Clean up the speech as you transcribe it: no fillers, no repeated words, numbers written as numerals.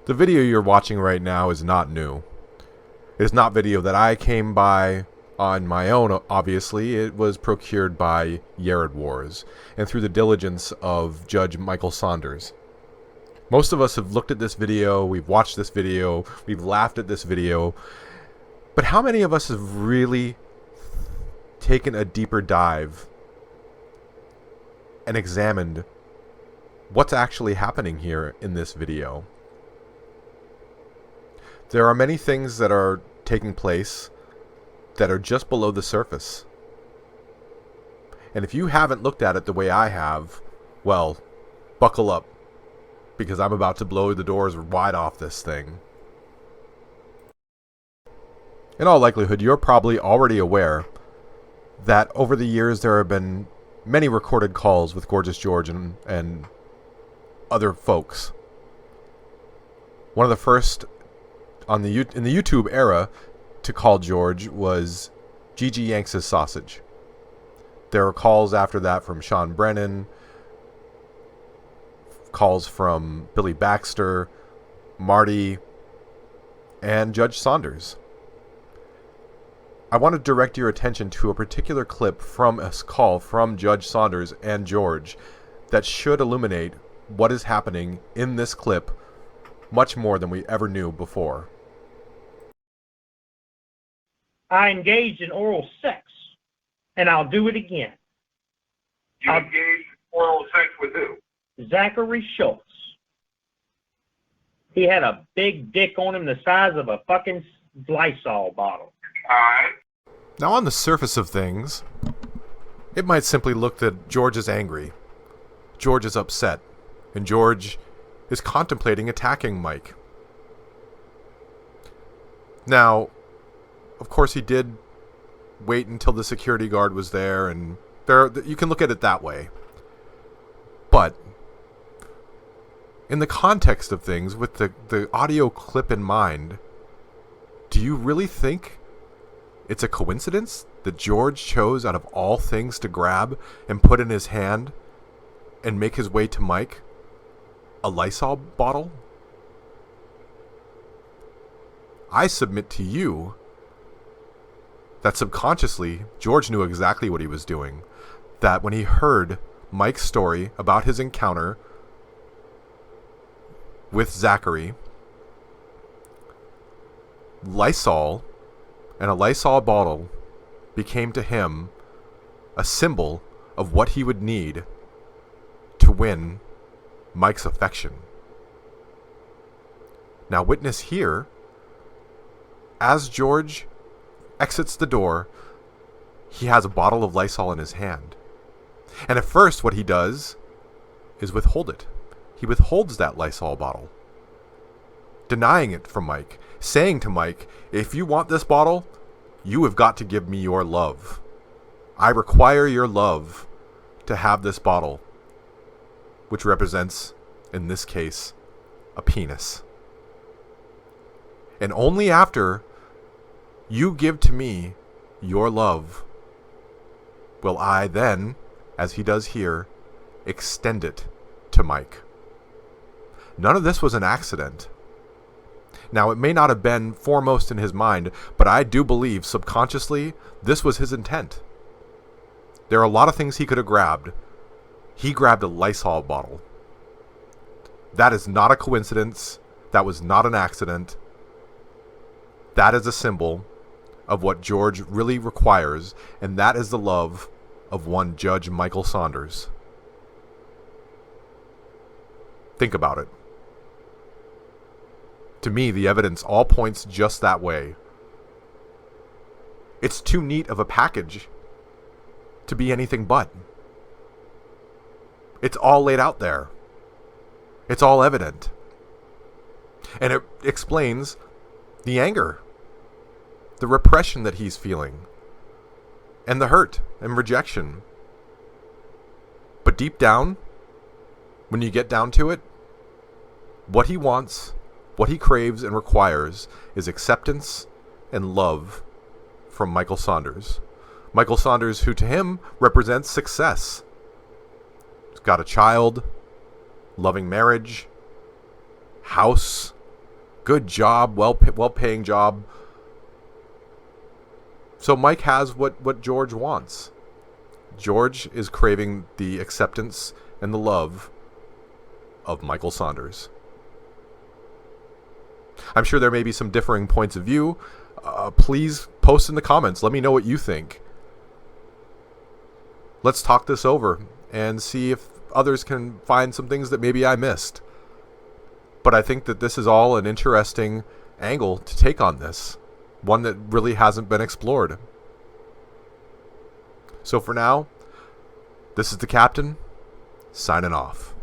The video you're watching right now is not new. It is not video that I came by on my own, obviously. It was procured by Yared Wars, and through the diligence of Judge Michael Saunders. Most of us have looked at this video, we've watched this video, we've laughed at this video, but how many of us have really taken a deeper dive and examined what's actually happening here in this video? There are many things that are taking place that are just below the surface. And if you haven't looked at it the way I have, well, buckle up, because I'm about to blow the doors wide off this thing. In all likelihood, you're probably already aware that over the years there have been many recorded calls with Gorgeous George and other folks. One of the first in the YouTube era to call George was Gigi Yanks' Sausage. There were calls after that from Sean Brennan, calls from Billy Baxter, Marty, and Judge Saunders. I want to direct your attention to a particular clip from a call from Judge Saunders and George that should illuminate what is happening in this clip much more than we ever knew before. I engaged in oral sex, and I'll do it again. You engaged in oral sex with who? Zachary Schultz. He had a big dick on him the size of a fucking lysol bottle. Alright. Now, on the surface of things, it might simply look that George is angry, George is upset, and George is contemplating attacking Mike. Now, of course, he did wait until the security guard was there, and you can look at it that way. But in the context of things, with the audio clip in mind, do you really think it's a coincidence that George chose, out of all things, to grab and put in his hand and make his way to Mike a Lysol bottle? I submit to you that subconsciously George knew exactly what he was doing. That when he heard Mike's story about his encounter with Zachary, Lysol and a Lysol bottle became to him a symbol of what he would need to win Mike's affection. Now, witness here, as George exits the door, he has a bottle of Lysol in his hand. And at first what he does is withhold it. He withholds that Lysol bottle, denying it from Mike, saying to Mike, if you want this bottle, you have got to give me your love. I require your love to have this bottle, which represents, in this case, a penis. And only after you give to me your love will I then, as he does here, extend it to Mike. None of this was an accident. Now, it may not have been foremost in his mind, but I do believe subconsciously this was his intent. There are a lot of things he could have grabbed. He grabbed a Lysol bottle. That is not a coincidence. That was not an accident. That is a symbol of what George really requires, and that is the love of one Judge Michael Saunders. Think about it. To me, the evidence all points just that way. It's too neat of a package to be anything but. It's all laid out there. It's all evident. And it explains the anger, the repression that he's feeling, and the hurt and rejection. But deep down, when you get down to it, what he wants, what he craves and requires is acceptance and love from Michael Saunders. Michael Saunders, who to him represents success. He's got a child, loving marriage, house, good job, well-paying job. So Mike has what George wants. George is craving the acceptance and the love of Michael Saunders. I'm sure there may be some differing points of view. Please post in the comments. Let me know what you think. Let's talk this over and see if others can find some things that maybe I missed. But I think that this is all an interesting angle to take on this. One that really hasn't been explored. So for now, this is the Captain, signing off.